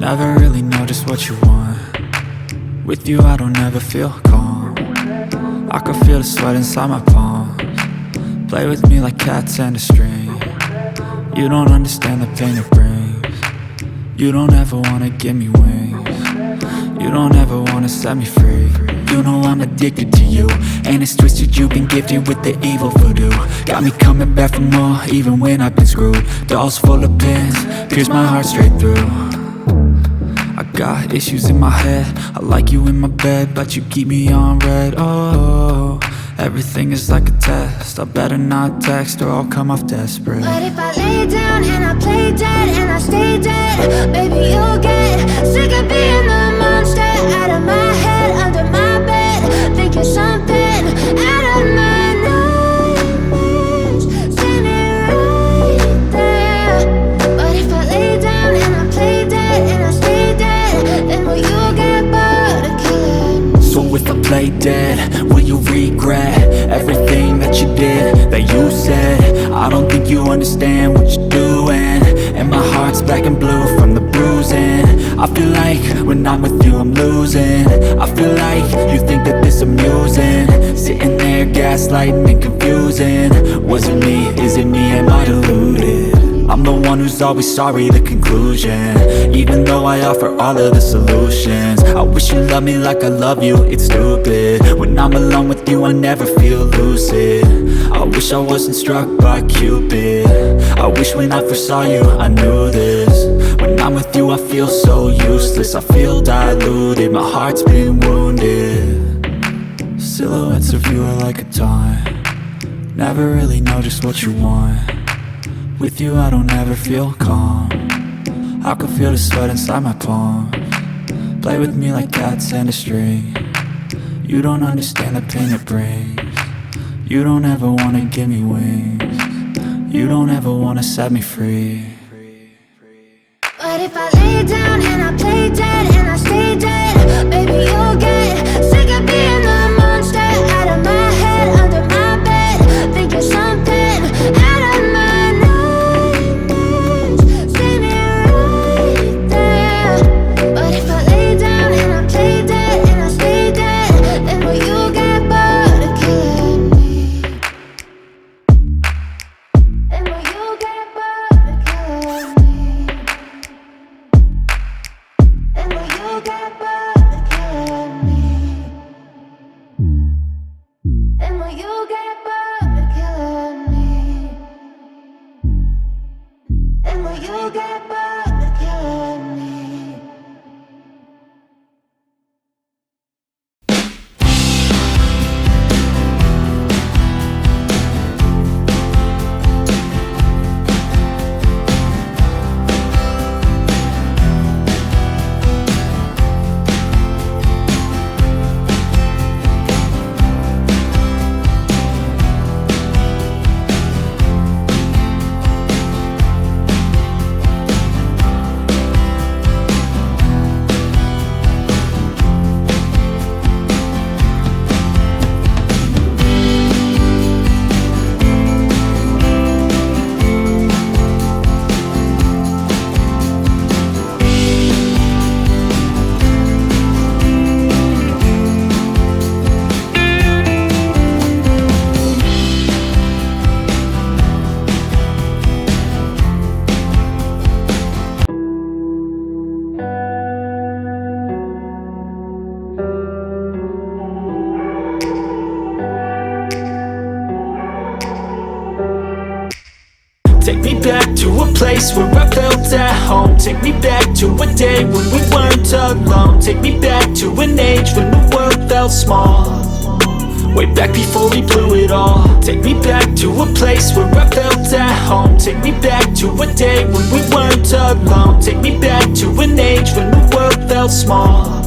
Never really know just what you want. With you I don't ever feel calm. I can feel the sweat inside my palms. Play with me like cats and a string. You don't understand the pain it brings. You don't ever wanna give me wings. You don't ever wanna set me free. You know I'm addicted to you, and it's twisted, you've been gifted with the evil voodoo. Got me coming back for more, even when I've been screwed. Dolls full of pins, pierce my heart straight through. I got issues in my head, I like you in my bed, but you keep me on red. Oh, everything is like a test, I better not text or I'll come off desperate. But if I lay down and I play dead and I stay dead, baby you'll get sick of being the monster out of my head, under my bed, think you're something out of my nightmares, standing right there. But if I lay down and I play dead and I stay dead, then will you get bored of killing me? So if I play dead, will you regret everything that you did, that you said? I don't think you understand what you're doing, and my heart's black and blue from the bruising. I feel like when I'm with you I'm losing. I feel like you think that this amusing, sitting there gaslighting and confusing. Was it me? Is it me? Am I deluded? I'm the one who's always sorry, the conclusion, even though I offer all of the solutions. I wish you loved me like I love you, it's stupid. When I'm alone with you I never feel lucid. I wish I wasn't struck by Cupid. I wish when I first saw you I knew this. When I'm with you I feel so useless, I feel diluted, my heart's been wounded. Silhouettes of you are like a taunt. Never really know just what you want. With you I don't ever feel calm. I can feel the sweat inside my palms. Play with me like cats and a string. You don't understand the pain it brings. You don't ever wanna give me wings. You don't ever wanna set me free. But if I lay down and I play dead and I stay dead, baby you'll get sick of being the monster out of my head, under my bed, think you're something out of my nightmares, standing right there. But if I lay down and I play dead and I stay dead, then will you get bored of killing me? Then will you get bored of killing me? Then will you get bored of killing me? Then will you get bored of killing me? Then will you get bored of killing me? Take me back to a place where I felt at home. Take me back to a day when we weren't alone. Take me back to an age when the world felt small, way back before we blew it all. Take me back to a place where I felt at home. Take me back to a day when we weren't alone. Take me back to an age when the world felt small,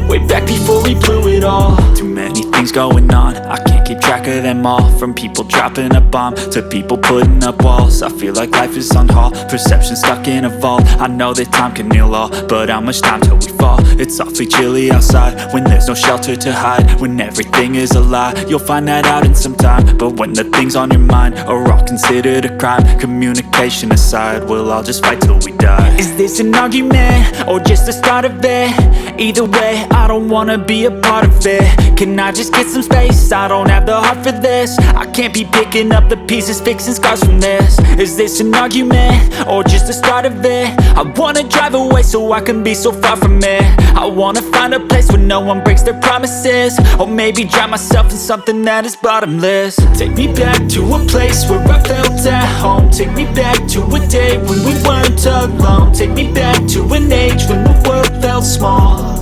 way back before we blew it all. Too many things going on, I can't keep track of them all. From people dropping a bomb to people putting up walls, I feel like life is on hold, perception stuck in a vault. I know that time can heal all, but how much time till we fall? It's awfully chilly outside when there's no shelter to hide. When everything is a lie, you'll find that out in some time. But when the things on your mind are all considered a crime, communication aside, we'll all just fight till we die. Is this an argument or just the start of it? Either way, I don't wanna be a part of it. Can I just get some space? I don't have the heart for this. I can't be picking up the pieces, fixing scars from this. Is this an argument or just the start of it? I wanna drive away so I can be so far from it. I wanna find a place where no one breaks their promises, or maybe drown myself in something that is bottomless. Take me back to a place where I felt at home. Take me back to a day when we weren't alone. Take me back to an age when the world felt small,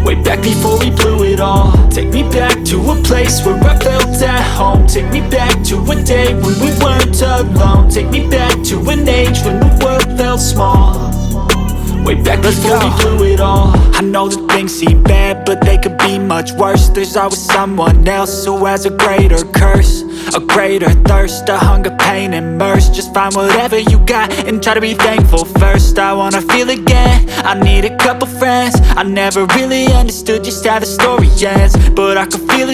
way back before we blew it all. Take me back to a place where I felt at home. Take me back to a day when we weren't alone. Take me back to an age when the world felt small, way back before we blew it all. I know that things seem bad, but they could be much worse. There's always someone else who has a greater curse, a greater thirst, a hunger, pain, and mercy. Just find whatever you got and try to be thankful first. I wanna feel again, I need a couple friends. I never really understood just how the story ends, but I can feel it.